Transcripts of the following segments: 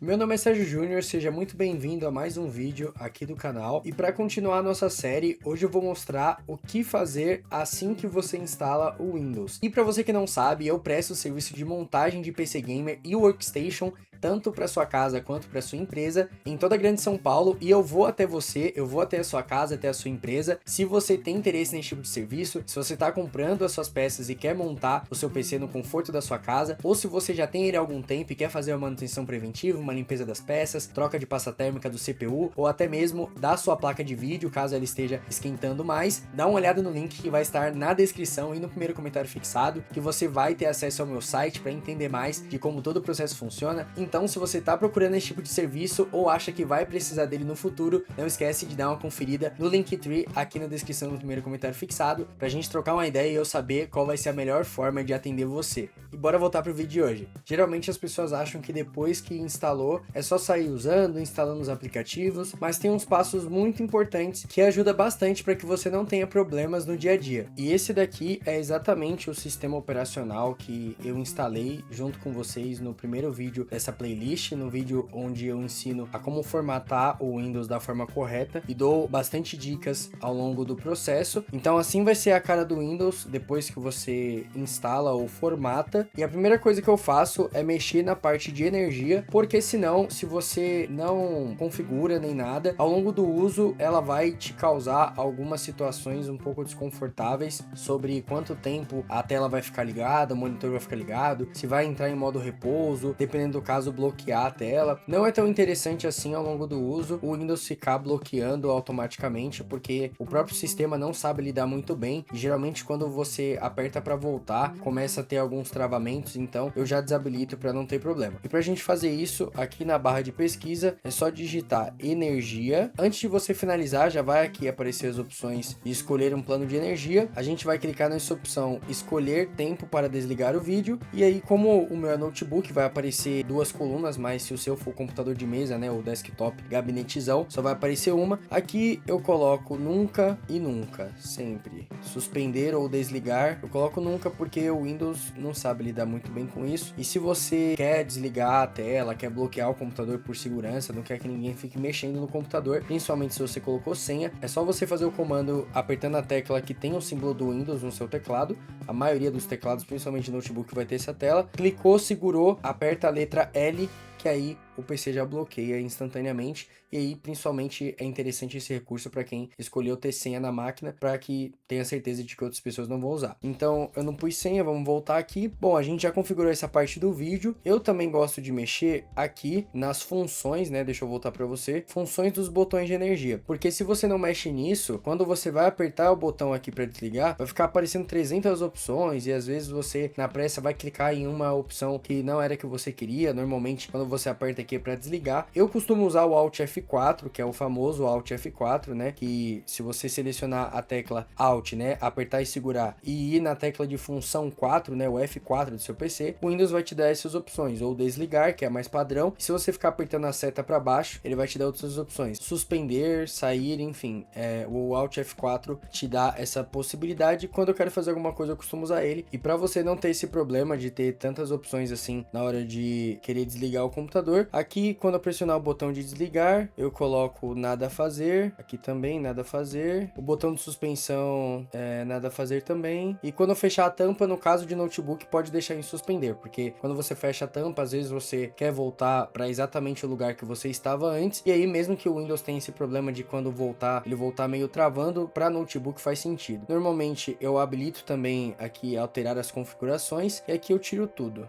Meu nome é Sérgio Júnior, seja muito bem-vindo a mais um vídeo aqui do canal. E para continuar a nossa série, hoje eu vou mostrar o que fazer assim que você instala o Windows. E para você que não sabe, eu presto serviço de montagem de PC Gamer e Workstation, tanto para sua casa quanto para sua empresa, em toda a Grande São Paulo, e eu vou até você, eu vou até a sua casa, até a sua empresa. Se você tem interesse nesse tipo de serviço, se você está comprando as suas peças e quer montar o seu PC no conforto da sua casa, ou se você já tem ele há algum tempo e quer fazer uma manutenção preventiva, uma limpeza das peças, troca de pasta térmica do CPU, ou até mesmo da sua placa de vídeo, caso ela esteja esquentando mais, dá uma olhada no link que vai estar na descrição e no primeiro comentário fixado, que você vai ter acesso ao meu site para entender mais de como todo o processo funciona. Então, se você está procurando esse tipo de serviço ou acha que vai precisar dele no futuro, não esquece de dar uma conferida no Linktree aqui na descrição do primeiro comentário fixado, pra gente trocar uma ideia e eu saber qual vai ser a melhor forma de atender você. E bora voltar pro vídeo de hoje. Geralmente as pessoas acham que depois que instalou, é só sair usando, instalando os aplicativos, mas tem uns passos muito importantes que ajudam bastante para que você não tenha problemas no dia a dia. E esse daqui é exatamente o sistema operacional que eu instalei junto com vocês no primeiro vídeo dessa playlist, no vídeo onde eu ensino a como formatar o Windows da forma correta e dou bastante dicas ao longo do processo. Então assim vai ser a cara do Windows depois que você instala ou formata. E a primeira coisa que eu faço é mexer na parte de energia, porque senão, se você não configura nem nada, ao longo do uso ela vai te causar algumas situações um pouco desconfortáveis sobre quanto tempo a tela vai ficar ligada, o monitor vai ficar ligado, se vai entrar em modo repouso, dependendo do caso bloquear a tela. Não é tão interessante assim ao longo do uso o Windows ficar bloqueando automaticamente, porque o próprio sistema não sabe lidar muito bem e geralmente quando você aperta para voltar começa a ter alguns travamentos, então eu já desabilito para não ter problema. E para a gente fazer isso, aqui na barra de pesquisa é só digitar energia. Antes de você finalizar, já vai aqui aparecer as opções de escolher um plano de energia. A gente vai clicar nessa opção escolher tempo para desligar o vídeo, e aí, como o meu é notebook, vai aparecer duas colunas, mas se o seu for computador de mesa, né, ou desktop, gabinetezão, só vai aparecer uma. Aqui eu coloco nunca e nunca, sempre. Suspender ou desligar, eu coloco nunca porque o Windows não sabe lidar muito bem com isso. E se você quer desligar a tela, quer bloquear o computador por segurança, não quer que ninguém fique mexendo no computador, principalmente se você colocou senha, é só você fazer o comando apertando a tecla que tem o símbolo do Windows no seu teclado. A maioria dos teclados, principalmente notebook, vai ter essa tela. Clicou, segurou, aperta a letra L, que aí o PC já bloqueia instantaneamente. E aí, principalmente, é interessante esse recurso para quem escolheu ter senha na máquina, para que tenha certeza de que outras pessoas não vão usar. Então, eu não pus senha, vamos voltar aqui. Bom, a gente já configurou essa parte do vídeo. Eu também gosto de mexer aqui nas funções, né? Deixa eu voltar para você. Funções dos botões de energia. Porque se você não mexe nisso, quando você vai apertar o botão aqui para desligar, vai ficar aparecendo 300 opções e às vezes você, na pressa, vai clicar em uma opção que não era que você queria. Normalmente, quando você aperta aqui para desligar, eu costumo usar o Alt F4, que é o famoso Alt F4, né, que se você selecionar a tecla Alt, né, apertar e segurar e ir na tecla de função 4, né, o F4 do seu PC, o Windows vai te dar essas opções, ou desligar, que é a mais padrão, e se você ficar apertando a seta para baixo, ele vai te dar outras opções, suspender, sair, enfim, o Alt F4 te dá essa possibilidade. Quando eu quero fazer alguma coisa eu costumo usar ele, e para você não ter esse problema de ter tantas opções assim na hora de querer desligar o computador, aqui quando eu pressionar o botão de desligar, eu coloco nada a fazer, aqui também nada a fazer, o botão de suspensão nada a fazer também, e quando eu fechar a tampa, no caso de notebook, pode deixar em suspender, porque quando você fecha a tampa, às vezes você quer voltar para exatamente o lugar que você estava antes, e aí mesmo que o Windows tenha esse problema de quando voltar, ele voltar meio travando, para notebook faz sentido. Normalmente eu habilito também aqui alterar as configurações, e aqui eu tiro tudo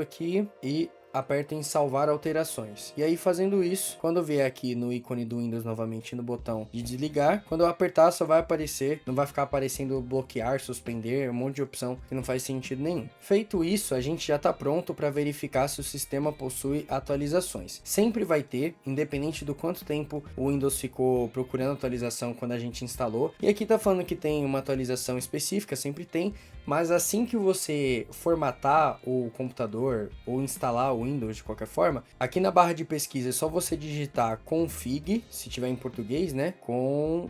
aqui e aperta em salvar alterações. E aí, fazendo isso, quando eu vier aqui no ícone do Windows novamente no botão de desligar, quando eu apertar só vai aparecer, não vai ficar aparecendo bloquear, suspender, um monte de opção que não faz sentido nenhum. Feito isso, a gente já está pronto para verificar se o sistema possui atualizações. Sempre vai ter, independente do quanto tempo o Windows ficou procurando atualização quando a gente instalou. E aqui tá falando que tem uma atualização específica, sempre tem, mas assim que você formatar o computador ou instalar o Windows de qualquer forma, aqui na barra de pesquisa é só você digitar config, se tiver em português, né? Config.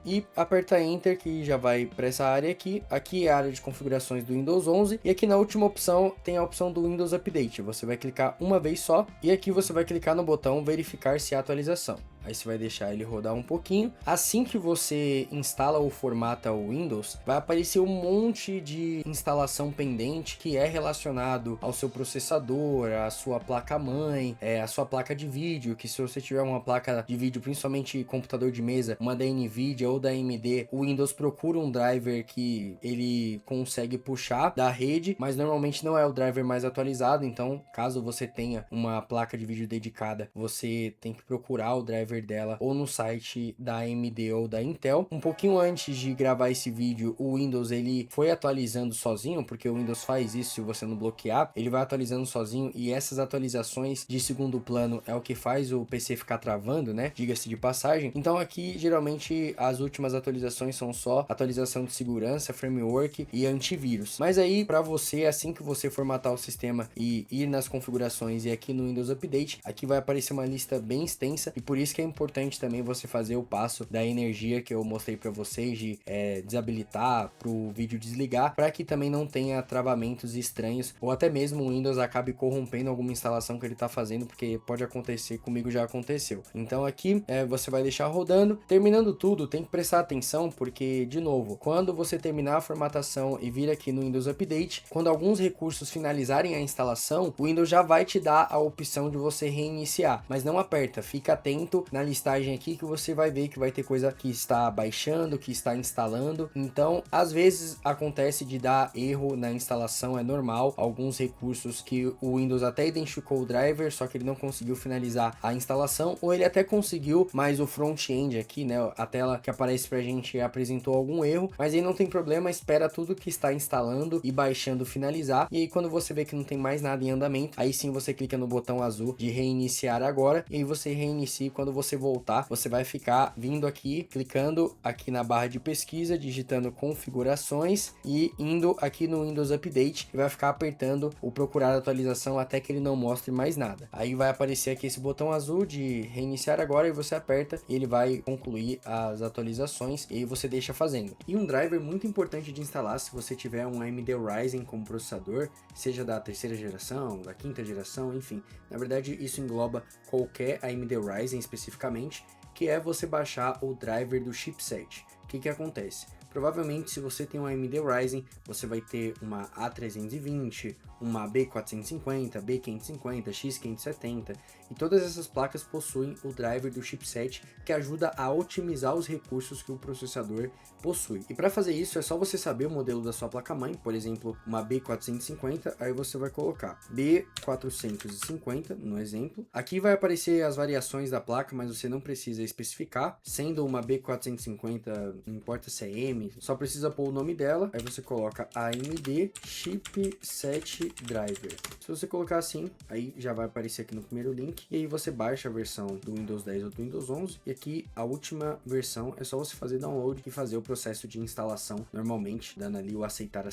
e aperta Enter, que já vai para essa área aqui. Aqui é a área de configurações do Windows 11 e aqui na última opção tem a opção do Windows Update. Você vai clicar uma vez só e aqui você vai clicar no botão verificar se há atualização. Aí você vai deixar ele rodar um pouquinho. Assim que você instala ou formata o Windows, vai aparecer um monte de instalação pendente que é relacionado ao seu processador, à sua placa-mãe, a sua placa de vídeo, que se você tiver uma placa de vídeo, principalmente computador de mesa, uma da Nvidia ou da AMD, o Windows procura um driver que ele consegue puxar da rede, mas normalmente não é o driver mais atualizado, então caso você tenha uma placa de vídeo dedicada, você tem que procurar o driver dela ou no site da AMD ou da Intel. Um pouquinho antes de gravar esse vídeo, o Windows ele foi atualizando sozinho, porque o Windows faz isso se você não bloquear, ele vai atualizando sozinho e essas atualizações de segundo plano é o que faz o PC ficar travando, né? Diga-se de passagem. Então aqui geralmente as últimas atualizações são só atualização de segurança, framework e antivírus. Mas aí para você, assim que você formatar o sistema e ir nas configurações e aqui no Windows Update, aqui vai aparecer uma lista bem extensa e por isso que é importante também você fazer o passo da energia que eu mostrei para vocês de desabilitar para o vídeo desligar, para que também não tenha travamentos estranhos ou até mesmo o Windows acabe corrompendo alguma instalação que ele está fazendo, porque pode acontecer, comigo já aconteceu. Então aqui você vai deixar rodando. Terminando tudo, tem que prestar atenção porque, de novo, quando você terminar a formatação e vir aqui no Windows Update, quando alguns recursos finalizarem a instalação, o Windows já vai te dar a opção de você reiniciar, mas não aperta, fica atento na listagem aqui que você vai ver que vai ter coisa que está baixando, que está instalando. Então às vezes acontece de dar erro na instalação, é normal, alguns recursos que o Windows até identificou o driver, só que ele não conseguiu finalizar a instalação, ou ele até conseguiu, mas o front-end aqui, né, a tela que aparece pra gente apresentou algum erro, mas aí não tem problema, espera tudo que está instalando e baixando finalizar, e aí quando você vê que não tem mais nada em andamento, aí sim você clica no botão azul de reiniciar agora, e aí você reinicia. Quando você voltar, você vai ficar vindo aqui, clicando aqui na barra de pesquisa, digitando configurações e indo aqui no Windows Update e vai ficar apertando o procurar atualização até que ele não mostre mais nada. Aí vai aparecer aqui esse botão azul de reiniciar agora e você aperta e ele vai concluir as atualizações e aí você deixa fazendo. E um driver muito importante de instalar se você tiver um AMD Ryzen como processador, seja da terceira geração, da quinta geração, enfim, na verdade isso engloba qualquer AMD Ryzen especificamente, que é você baixar o driver do chipset. O que acontece? Provavelmente, se você tem um AMD Ryzen, você vai ter uma A320, uma B450, B550, X570, e todas essas placas possuem o driver do chipset que ajuda a otimizar os recursos que o processador possui. E para fazer isso é só você saber o modelo da sua placa-mãe, por exemplo, uma B450, aí você vai colocar B450 no exemplo. Aqui vai aparecer as variações da placa, mas você não precisa especificar, sendo uma B450, não importa se é M, só precisa pôr o nome dela, aí você coloca AMD Chipset Driver. Se você colocar assim, aí já vai aparecer aqui no primeiro link, e aí você baixa a versão do Windows 10 ou do Windows 11, e aqui a última versão é só você fazer download e fazer o processo de instalação normalmente, dando ali o aceitar,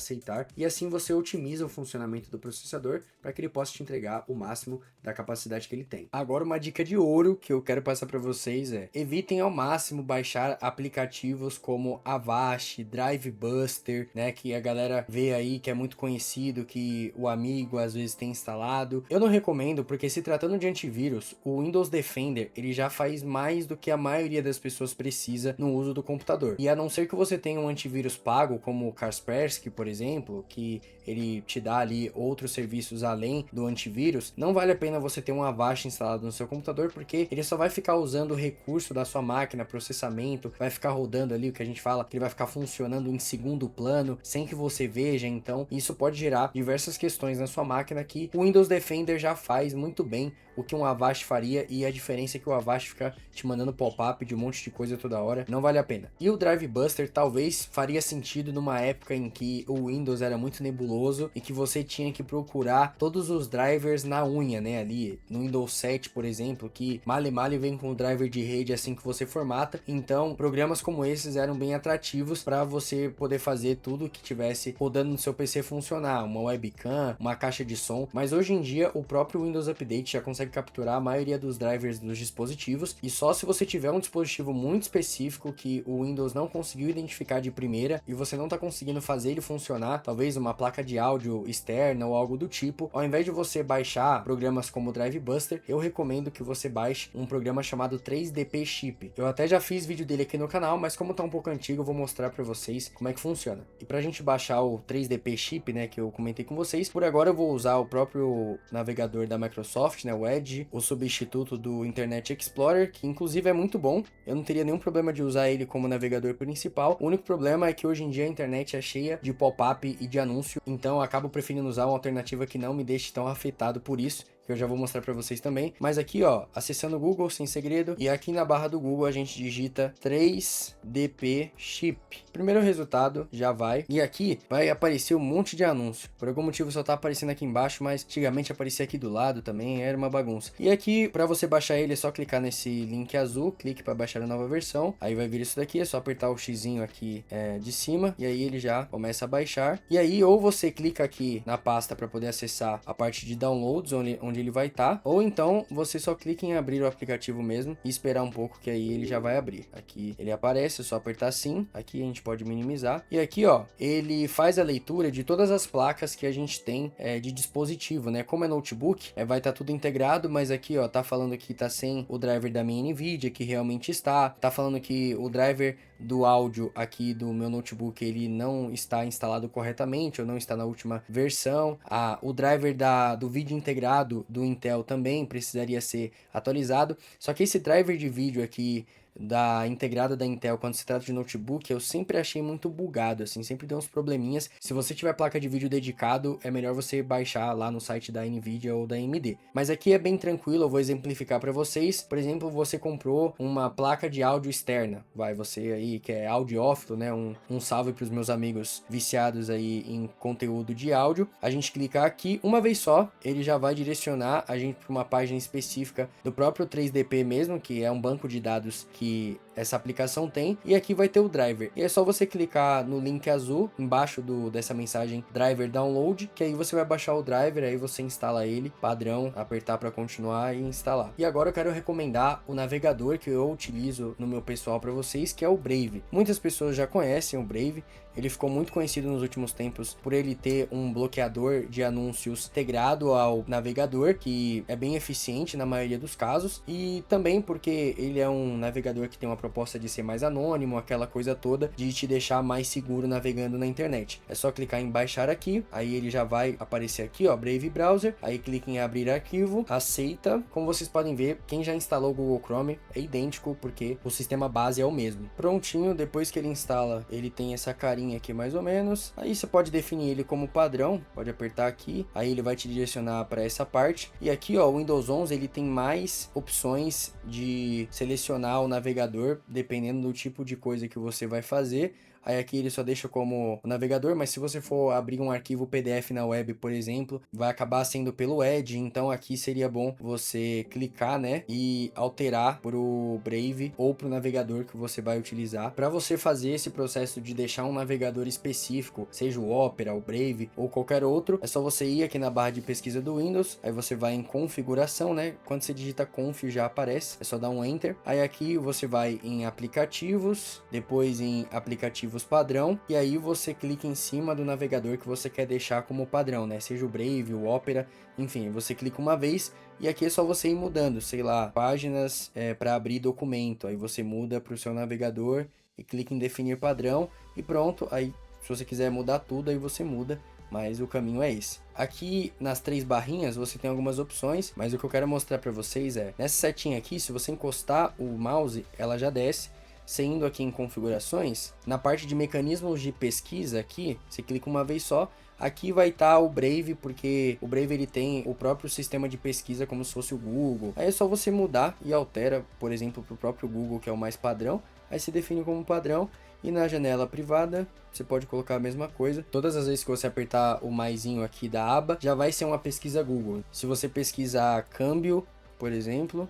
e assim você otimiza o funcionamento do processador para que ele possa te entregar o máximo da capacidade que ele tem. Agora uma dica de ouro que eu quero passar para vocês é: evitem ao máximo baixar aplicativos como Avast, Drive Buster, né, que a galera vê aí que é muito conhecido, que o amigo às vezes tem instalado. Eu não recomendo, porque se tratando de antivírus, o Windows Defender ele já faz mais do que a maioria das pessoas precisa no uso do computador. E a não ser que você tenha um antivírus pago, como o Kaspersky, por exemplo, que ele te dá ali outros serviços além do antivírus, não vale a pena você ter um Avast instalado no seu computador, porque ele só vai ficar usando o recurso da sua máquina, processamento, vai ficar rodando ali o que a gente fala, que ele vai ficar funcionando em segundo plano, sem que você veja. Então isso pode gerar diversas questões na sua máquina que o Windows Defender já faz muito bem o que um Avast faria, e a diferença é que o Avast fica te mandando pop-up de um monte de coisa toda hora, não vale a pena. E o Drive Buster talvez faria sentido numa época em que o Windows era muito nebuloso e que você tinha que procurar todos os drivers na unha, né, ali no Windows 7, por exemplo, que male vem com o driver de rede assim que você formata. Então programas como esses eram bem atrativos dispositivos para você poder fazer tudo que tivesse rodando no seu PC funcionar, uma webcam, uma caixa de som. Mas hoje em dia o próprio Windows Update já consegue capturar a maioria dos drivers dos dispositivos, e só se você tiver um dispositivo muito específico que o Windows não conseguiu identificar de primeira e você não está conseguindo fazer ele funcionar, talvez uma placa de áudio externa ou algo do tipo, ao invés de você baixar programas como o Drive Buster, eu recomendo que você baixe um programa chamado 3DP Chip. Eu até já fiz vídeo dele aqui no canal, mas como tá um pouco antigo, eu vou mostrar para vocês como é que funciona. E pra gente baixar o 3DP Chip, né, que eu comentei com vocês, por agora eu vou usar o próprio navegador da Microsoft, né, o Edge, o substituto do Internet Explorer, que inclusive é muito bom. Eu não teria nenhum problema de usar ele como navegador principal. O único problema é que hoje em dia a internet é cheia de pop-up e de anúncio, então eu acabo preferindo usar uma alternativa que não me deixe tão afetado por isso, que eu já vou mostrar para vocês também. Mas aqui, ó, acessando o Google sem segredo, e aqui na barra do Google a gente digita 3DP Chip. Primeiro resultado já vai, e aqui vai aparecer um monte de anúncio. Por algum motivo só tá aparecendo aqui embaixo, mas antigamente aparecia aqui do lado também, era uma bagunça. E aqui, para você baixar ele, é só clicar nesse link azul, clique para baixar a nova versão. Aí vai vir isso daqui, é só apertar o xizinho aqui de cima, e aí ele já começa a baixar. E aí, ou você clica aqui na pasta para poder acessar a parte de downloads, onde ele vai estar, ou então você só clica em abrir o aplicativo mesmo e esperar um pouco, que aí ele já vai abrir. Aqui ele aparece, é só apertar sim. Aqui a gente pode minimizar, e aqui, ó, ele faz a leitura de todas as placas que a gente tem de dispositivo, né? Como é notebook, vai estar tudo integrado, mas aqui, ó, tá falando que tá sem o driver da minha Nvidia, que realmente tá falando que o driver do áudio aqui do meu notebook ele não está instalado corretamente, ou não está na última versão. O driver do vídeo integrado do Intel também precisaria ser atualizado, só que esse driver de vídeo aqui da integrada da Intel, quando se trata de notebook, eu sempre achei muito bugado, assim, sempre deu uns probleminhas. Se você tiver placa de vídeo dedicado, é melhor você baixar lá no site da Nvidia ou da AMD. Mas aqui é bem tranquilo, eu vou exemplificar para vocês. Por exemplo, você comprou uma placa de áudio externa, você aí que é audiófilo, né, um salve para os meus amigos viciados aí em conteúdo de áudio. A gente clicar aqui uma vez só, ele já vai direcionar a gente para uma página específica do próprio 3DP mesmo, que é um banco de dados que essa aplicação tem, e aqui vai ter o driver, e é só você clicar no link azul embaixo dessa mensagem driver download, que aí você vai baixar o driver, aí você instala ele padrão, apertar para continuar e instalar. E agora eu quero recomendar o navegador que eu utilizo no meu pessoal para vocês, que é o Brave. Muitas pessoas já conhecem o Brave, ele ficou muito conhecido nos últimos tempos por ele ter um bloqueador de anúncios integrado ao navegador, que é bem eficiente na maioria dos casos, e também porque ele é um navegador que tem uma proposta de ser mais anônimo, aquela coisa toda de te deixar mais seguro navegando na internet. É só clicar em baixar aqui, aí ele já vai aparecer aqui, ó, Brave Browser, aí clica em abrir arquivo, aceita. Como vocês podem ver, quem já instalou o Google Chrome é idêntico, porque o sistema base é o mesmo. Prontinho, depois que ele instala, ele tem essa carinha aqui mais ou menos, aí você pode definir ele como padrão, pode apertar aqui, aí ele vai te direcionar para essa parte, e aqui, ó, o Windows 11 ele tem mais opções de selecionar o navegador, dependendo do tipo de coisa que você vai fazer. Aí aqui ele só deixa como navegador, mas se você for abrir um arquivo PDF na web, por exemplo, vai acabar sendo pelo Edge, então aqui seria bom você clicar, né, e alterar pro Brave ou pro navegador que você vai utilizar. Para você fazer esse processo de deixar um navegador específico, seja o Opera, o Brave ou qualquer outro, é só você ir aqui na barra de pesquisa do Windows, aí você vai em configuração, né, quando você digita conf já aparece, é só dar um enter, aí aqui você vai em aplicativos, depois em aplicativos padrão, e aí você clica em cima do navegador que você quer deixar como padrão, né? Seja o Brave, o Opera, enfim, você clica uma vez e aqui é só você ir mudando, sei lá, páginas para abrir documento, aí você muda para o seu navegador e clica em definir padrão e pronto. Aí se você quiser mudar tudo, aí você muda, mas o caminho é esse. Aqui nas três barrinhas você tem algumas opções, mas o que eu quero mostrar para vocês é, nessa setinha aqui, se você encostar o mouse, ela já desce. Você indo aqui em configurações, na parte de mecanismos de pesquisa aqui, você clica uma vez só, aqui vai estar o Brave, porque o Brave ele tem o próprio sistema de pesquisa como se fosse o Google. Aí é só você mudar e altera, por exemplo, para o próprio Google, que é o mais padrão, aí se define como padrão, e na janela privada você pode colocar a mesma coisa. Todas as vezes que você apertar o maisinho aqui da aba, já vai ser uma pesquisa Google. Se você pesquisar câmbio, por exemplo,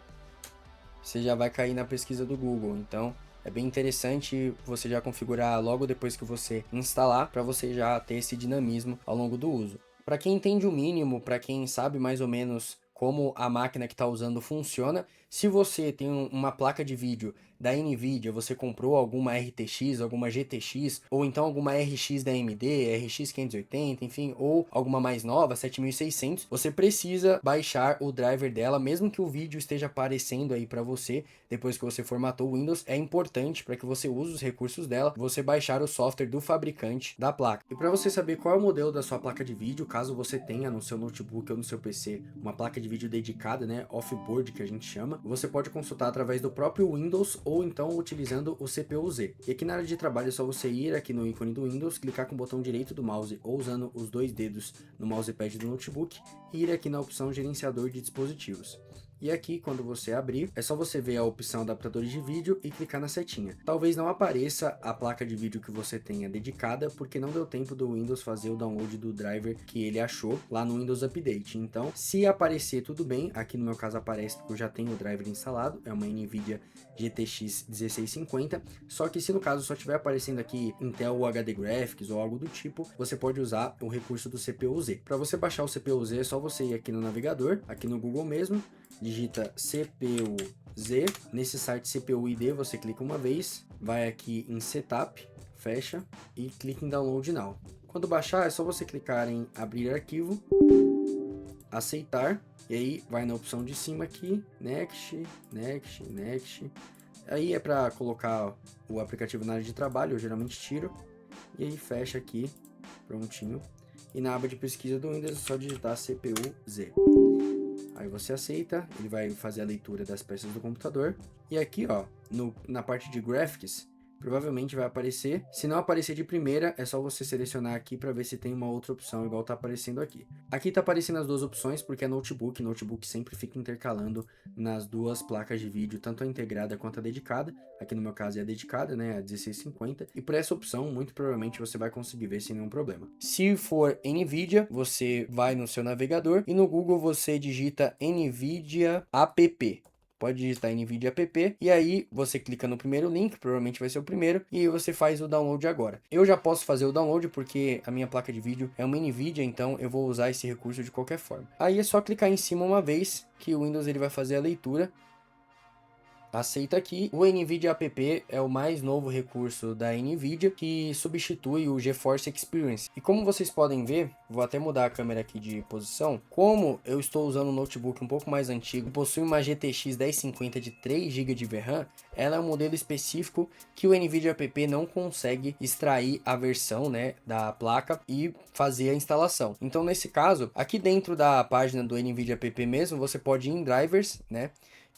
você já vai cair na pesquisa do Google, então é bem interessante você já configurar logo depois que você instalar, para você já ter esse dinamismo ao longo do uso. Para quem entende o mínimo, para quem sabe mais ou menos como a máquina que está usando funciona, se você tem uma placa de vídeo da Nvidia, você comprou alguma RTX, alguma GTX, ou então alguma RX da AMD, RX 580, enfim, ou alguma mais nova, 7600, você precisa baixar o driver dela, mesmo que o vídeo esteja aparecendo aí para você, depois que você formatou o Windows, é importante para que você use os recursos dela, você baixar o software do fabricante da placa. E para você saber qual é o modelo da sua placa de vídeo, caso você tenha no seu notebook ou no seu PC uma placa de vídeo dedicada, né, off-board que a gente chama, você pode consultar através do próprio Windows ou então utilizando o CPU-Z. E aqui na área de trabalho é só você ir aqui no ícone do Windows, clicar com o botão direito do mouse ou usando os dois dedos no mousepad do notebook e ir aqui na opção gerenciador de dispositivos. E aqui, quando você abrir, é só você ver a opção adaptadores de vídeo e clicar na setinha. Talvez não apareça a placa de vídeo que você tenha dedicada, porque não deu tempo do Windows fazer o download do driver que ele achou lá no Windows Update. Então, se aparecer, tudo bem. Aqui no meu caso aparece porque eu já tenho o driver instalado, é uma Nvidia GTX 1650. Só que se no caso só estiver aparecendo aqui Intel HD Graphics ou algo do tipo, você pode usar o recurso do CPU-Z. Para você baixar o CPU-Z, é só você ir aqui no navegador, aqui no Google mesmo, digita CPU-Z, nesse site CPU-ID você clica uma vez, vai aqui em Setup, fecha e clica em Download Now. Quando baixar é só você clicar em Abrir Arquivo, Aceitar, e aí vai na opção de cima aqui, Next, Next, Next. Aí é para colocar o aplicativo na área de trabalho, eu geralmente tiro, e aí fecha aqui, prontinho. E na aba de pesquisa do Windows é só digitar CPU-Z. Aí você aceita, ele vai fazer a leitura das peças do computador. E aqui, ó, na parte de Graphics, provavelmente vai aparecer. Se não aparecer de primeira, é só você selecionar aqui para ver se tem uma outra opção igual tá aparecendo aqui. Aqui tá aparecendo as duas opções porque é notebook. Notebook sempre fica intercalando nas duas placas de vídeo, tanto a integrada quanto a dedicada. Aqui no meu caso é a dedicada, né, a 1650. E por essa opção, muito provavelmente você vai conseguir ver sem nenhum problema. Se for Nvidia, você vai no seu navegador e no Google você digita Nvidia App. Pode digitar Nvidia App e aí você clica no primeiro link, provavelmente vai ser o primeiro, e aí você faz o download agora. Eu já posso fazer o download porque a minha placa de vídeo é uma Nvidia, então eu vou usar esse recurso de qualquer forma. Aí é só clicar em cima uma vez que o Windows ele vai fazer a leitura. Aceita aqui. O Nvidia App é o mais novo recurso da Nvidia que substitui o GeForce Experience. E como vocês podem ver, vou até mudar a câmera aqui de posição. Como eu estou usando um notebook um pouco mais antigo, possui uma GTX 1050 de 3 GB de VRAM, ela é um modelo específico que o Nvidia App não consegue extrair a versão, né, da placa e fazer a instalação. Então nesse caso, aqui dentro da página do Nvidia App mesmo, você pode ir em drivers, né?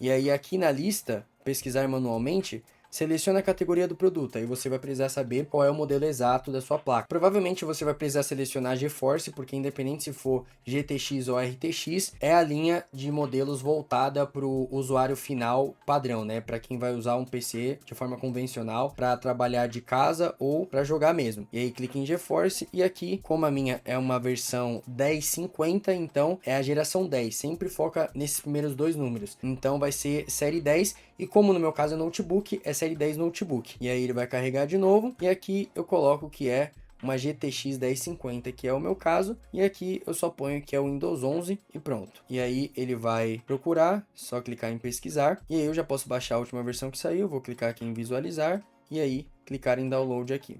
E aí aqui na lista, pesquisar manualmente, seleciona a categoria do produto, aí você vai precisar saber qual é o modelo exato da sua placa. Provavelmente você vai precisar selecionar GeForce, porque independente se for GTX ou RTX, é a linha de modelos voltada para o usuário final padrão, né? Para quem vai usar um PC de forma convencional para trabalhar de casa ou para jogar mesmo. E aí clica em GeForce e aqui, como a minha é uma versão 1050, então é a geração 10, sempre foca nesses primeiros dois números. Então vai ser série 10 e como no meu caso é notebook, é série 10 notebook. E aí ele vai carregar de novo e aqui eu coloco que é uma GTX 1050, que é o meu caso, e aqui eu só ponho que é o Windows 11 e pronto. E aí ele vai procurar, só clicar em pesquisar, e aí eu já posso baixar a última versão que saiu, vou clicar aqui em visualizar, e aí clicar em download aqui.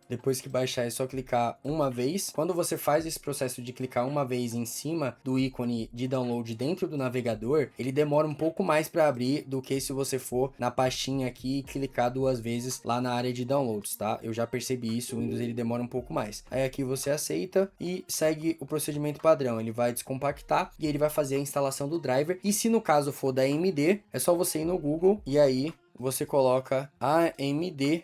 Depois que baixar é só clicar uma vez. Quando você faz esse processo de clicar uma vez em cima do ícone de download dentro do navegador, ele demora um pouco mais para abrir do que se você for na pastinha aqui e clicar duas vezes lá na área de downloads, tá? Eu já percebi isso, o Windows ele demora um pouco mais. Aí aqui você aceita e segue o procedimento padrão. Ele vai descompactar e ele vai fazer a instalação do driver. E se no caso for da AMD, é só você ir no Google e aí você coloca AMD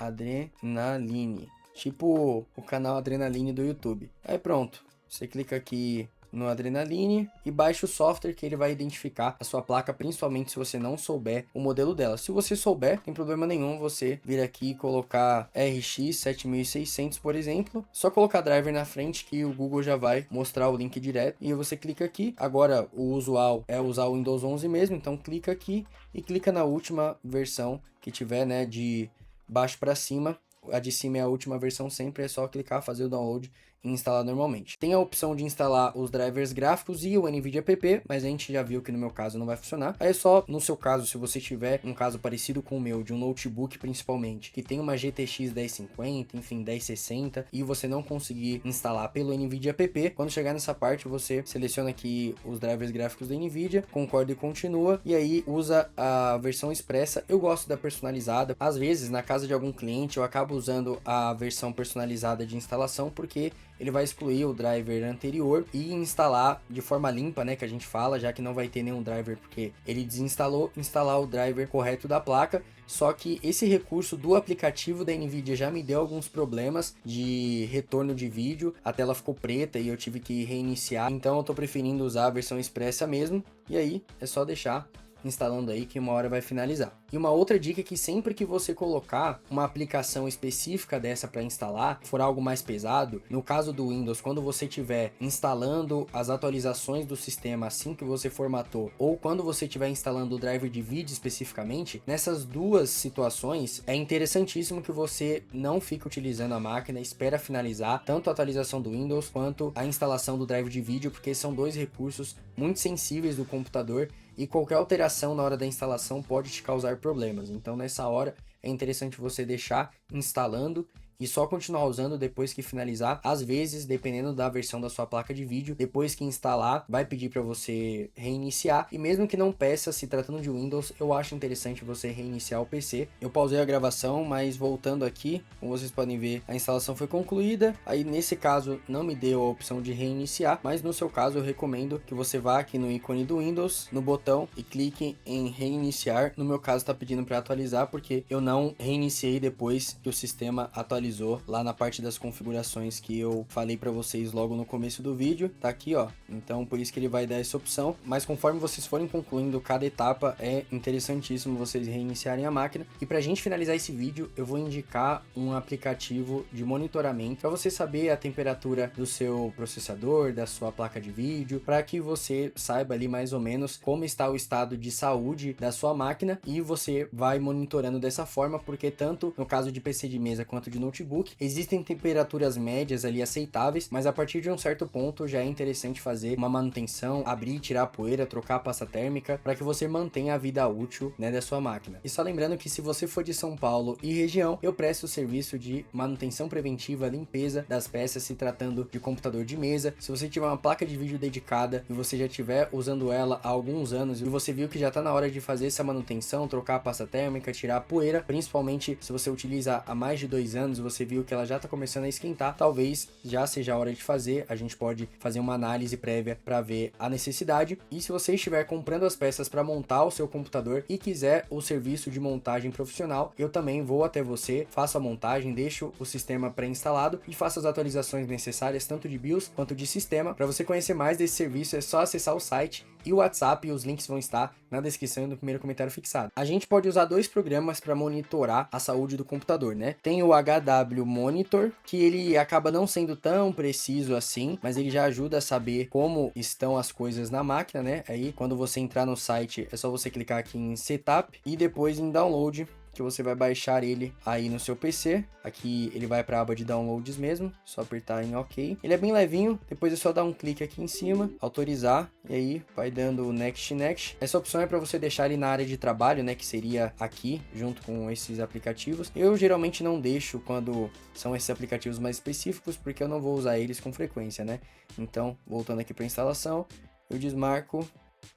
Adrenaline, tipo o canal Adrenaline do YouTube. Aí pronto, você clica aqui no Adrenaline e baixe o software que ele vai identificar a sua placa, principalmente se você não souber o modelo dela. Se você souber, não tem problema nenhum você vir aqui e colocar RX 7600, por exemplo. Só colocar driver na frente que o Google já vai mostrar o link direto e você clica aqui. Agora o usual é usar o Windows 11 mesmo, então clica aqui e clica na última versão que tiver, né, de baixo para cima. A de cima é a última versão sempre, é só clicar, fazer o download e instalar normalmente. Tem a opção de instalar os drivers gráficos e o NVIDIA app, mas a gente já viu que no meu caso não vai funcionar. Aí é só, no seu caso, se você tiver um caso parecido com o meu, de um notebook principalmente, que tem uma GTX 1050, enfim, 1060, e você não conseguir instalar pelo NVIDIA app, quando chegar nessa parte você seleciona aqui os drivers gráficos da NVIDIA, concorda e continua, e aí usa a versão expressa. Eu gosto da personalizada, às vezes na casa de algum cliente eu acabo usando a versão personalizada de instalação, porque ele vai excluir o driver anterior e instalar de forma limpa, né, que a gente fala, já que não vai ter nenhum driver porque ele desinstalou, instalar o driver correto da placa. Só que esse recurso do aplicativo da NVIDIA já me deu alguns problemas de retorno de vídeo, a tela ficou preta e eu tive que reiniciar, então eu tô preferindo usar a versão expressa mesmo, e aí é só deixar instalando aí que uma hora vai finalizar. E uma outra dica é que sempre que você colocar uma aplicação específica dessa para instalar, for algo mais pesado, no caso do Windows, quando você estiver instalando as atualizações do sistema assim que você formatou, ou quando você estiver instalando o driver de vídeo especificamente, nessas duas situações é interessantíssimo que você não fique utilizando a máquina, espera finalizar tanto a atualização do Windows quanto a instalação do driver de vídeo, porque são dois recursos muito sensíveis do computador e qualquer alteração na hora da instalação pode te causar problemas. Então nessa hora é interessante você deixar instalando e só continuar usando depois que finalizar. Às vezes, dependendo da versão da sua placa de vídeo, depois que instalar, vai pedir para você reiniciar. E mesmo que não peça, se tratando de Windows, eu acho interessante você reiniciar o PC. Eu pausei a gravação, mas voltando aqui, como vocês podem ver, a instalação foi concluída. Aí nesse caso, não me deu a opção de reiniciar, mas no seu caso eu recomendo que você vá aqui no ícone do Windows, no botão, e clique em reiniciar. No meu caso está pedindo para atualizar, porque eu não reiniciei depois que o sistema atualizou lá na parte das configurações que eu falei para vocês logo no começo do vídeo, tá aqui ó, então por isso que ele vai dar essa opção, mas conforme vocês forem concluindo cada etapa, é interessantíssimo vocês reiniciarem a máquina. E pra gente finalizar esse vídeo, eu vou indicar um aplicativo de monitoramento para você saber a temperatura do seu processador, da sua placa de vídeo, para que você saiba ali mais ou menos como está o estado de saúde da sua máquina, e você vai monitorando dessa forma, porque tanto no caso de PC de mesa quanto de notebook, existem temperaturas médias ali aceitáveis, mas a partir de um certo ponto já é interessante fazer uma manutenção, abrir, tirar a poeira, trocar a pasta térmica, para que você mantenha a vida útil, né, da sua máquina. E só lembrando que se você for de São Paulo e região, eu presto o serviço de manutenção preventiva, limpeza das peças, se tratando de computador de mesa. Se você tiver uma placa de vídeo dedicada e você já estiver usando ela há alguns anos e você viu que já está na hora de fazer essa manutenção, trocar a pasta térmica, tirar a poeira, principalmente se você utiliza há mais de 2 anos, você viu que ela já está começando a esquentar, talvez já seja a hora de fazer. A gente pode fazer uma análise prévia para ver a necessidade. E se você estiver comprando as peças para montar o seu computador e quiser o serviço de montagem profissional, eu também vou até você, faço a montagem, deixo o sistema pré-instalado e faço as atualizações necessárias tanto de BIOS quanto de sistema. Para você conhecer mais desse serviço é só acessar o site e o WhatsApp, e os links vão estar na descrição e no primeiro comentário fixado. A gente pode usar dois programas para monitorar a saúde do computador, né? Tem o HW Monitor, que ele acaba não sendo tão preciso assim, mas ele já ajuda a saber como estão as coisas na máquina, né? Aí, quando você entrar no site, é só você clicar aqui em Setup e depois em Download, que você vai baixar ele aí no seu PC. Aqui ele vai para a aba de downloads mesmo, só apertar em OK. Ele é bem levinho, depois é só dar um clique aqui em cima, autorizar, e aí vai dando o Next. Essa opção é para você deixar ele na área de trabalho, né, que seria aqui, junto com esses aplicativos. Eu geralmente não deixo quando são esses aplicativos mais específicos, porque eu não vou usar eles com frequência, né? Então, voltando aqui para instalação, eu desmarco,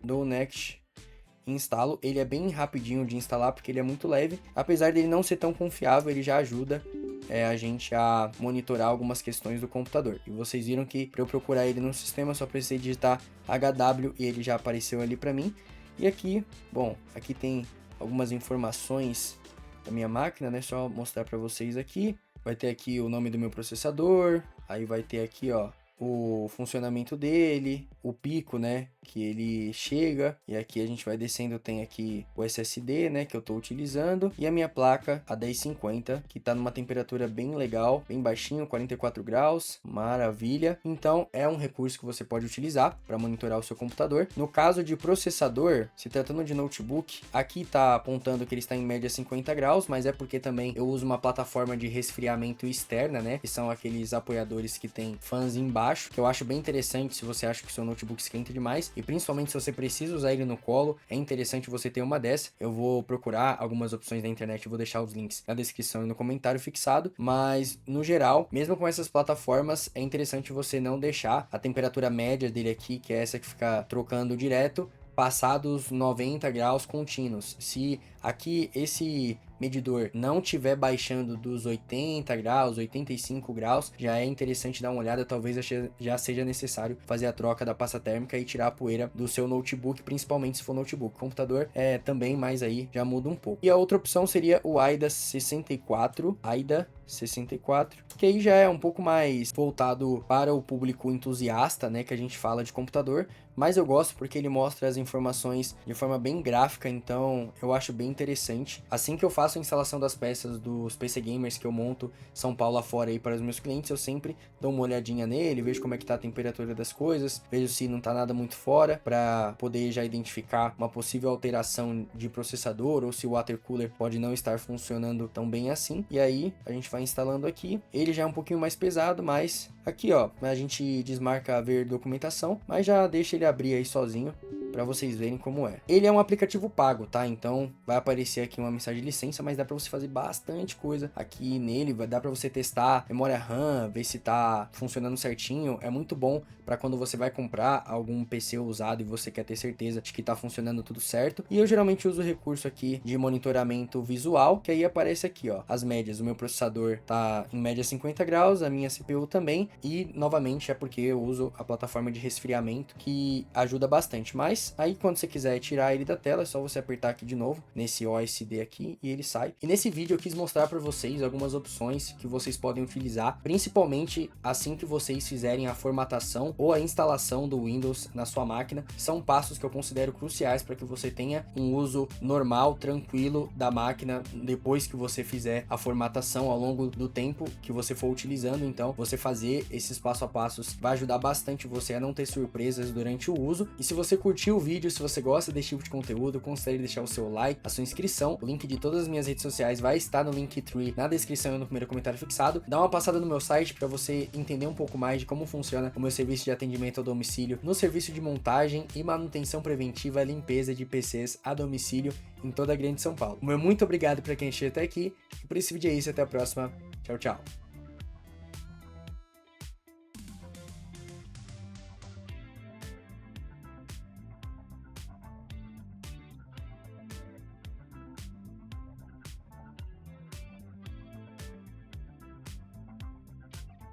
dou o Next, instalo. Ele é bem rapidinho de instalar porque ele é muito leve, apesar dele não ser tão confiável, ele já ajuda a gente a monitorar algumas questões do computador. E vocês viram que para eu procurar ele no sistema só precisei digitar HW e ele já apareceu ali para mim. E aqui, bom, aqui tem algumas informações da minha máquina, né? Só mostrar para vocês aqui. Vai ter aqui o nome do meu processador, aí vai ter aqui, ó, o funcionamento dele, o pico, né, que ele chega, e aqui a gente vai descendo, tem aqui o SSD, né, que eu tô utilizando, e a minha placa, a 1050, que tá numa temperatura bem legal, bem baixinho, 44 graus, maravilha. Então é um recurso que você pode utilizar para monitorar o seu computador. No caso de processador, se tratando de notebook, aqui tá apontando que ele está em média 50 graus, mas é porque também eu uso uma plataforma de resfriamento externa, né, que são aqueles apoiadores que tem fãs embaixo, que eu acho bem interessante se você acha que o seu notebook esquenta demais, e principalmente se você precisa usar ele no colo, é interessante você ter uma dessa. Eu vou procurar algumas opções na internet, eu vou deixar os links na descrição e no comentário fixado, mas no geral, mesmo com essas plataformas, é interessante você não deixar a temperatura média dele aqui, que é essa que fica trocando direto, passar dos 90 graus contínuos. Se aqui esse medidor não estiver baixando dos 80 graus, 85 graus, já é interessante dar uma olhada, talvez já seja necessário fazer a troca da pasta térmica e tirar a poeira do seu notebook, principalmente se for notebook. Computador é também, mas aí já muda um pouco. E a outra opção seria o AIDA 64, que aí já é um pouco mais voltado para o público entusiasta, né, que a gente fala de computador, mas eu gosto porque ele mostra as informações de forma bem gráfica, então eu acho bem interessante. Assim que eu faço a instalação das peças dos PC Gamers que eu monto São Paulo afora aí para os meus clientes, eu sempre dou uma olhadinha nele, vejo como é que tá a temperatura das coisas, vejo se não tá nada muito fora, para poder já identificar uma possível alteração de processador, ou se o water cooler pode não estar funcionando tão bem assim. E aí a gente vai instalando aqui. Ele já é um pouquinho mais pesado, mas aqui ó, a gente desmarca ver documentação, mas já deixa ele abrir aí sozinho para vocês verem como é. Ele é um aplicativo pago, tá? Então vai aparecer aqui uma mensagem de licença, mas dá para você fazer bastante coisa aqui nele. Vai dar para você testar memória RAM, ver se tá funcionando certinho. É muito bom para quando você vai comprar algum PC usado e você quer ter certeza de que tá funcionando tudo certo. E eu geralmente uso o recurso aqui de monitoramento visual, que aí aparece aqui, ó, as médias. O meu processador tá em média 50 graus, a minha CPU também, e novamente é porque eu uso a plataforma de resfriamento que ajuda bastante. Mas aí quando você quiser tirar ele da tela, é só você apertar aqui de novo nesse OSD aqui e ele sai. E nesse vídeo eu quis mostrar para vocês algumas opções que vocês podem utilizar, principalmente assim que vocês fizerem a formatação ou a instalação do Windows na sua máquina. São passos que eu considero cruciais para que você tenha um uso normal, tranquilo da máquina depois que você fizer a formatação ao longo do tempo que você for utilizando. Então você fazer esses passo a passos vai ajudar bastante você a não ter surpresas durante o uso. E se você curtiu o vídeo, se você gosta desse tipo de conteúdo, considere deixar o seu like, a sua inscrição. O link de todas as minhas redes sociais vai estar no Linktree na descrição e no primeiro comentário fixado. Dá uma passada no meu site para você entender um pouco mais de como funciona o meu serviço de atendimento ao domicílio, no serviço de montagem e manutenção preventiva e limpeza de PCs a domicílio em toda a grande São Paulo. Meu muito obrigado para quem chegou até aqui. Por esse vídeo é isso, até a próxima. Tchau, tchau.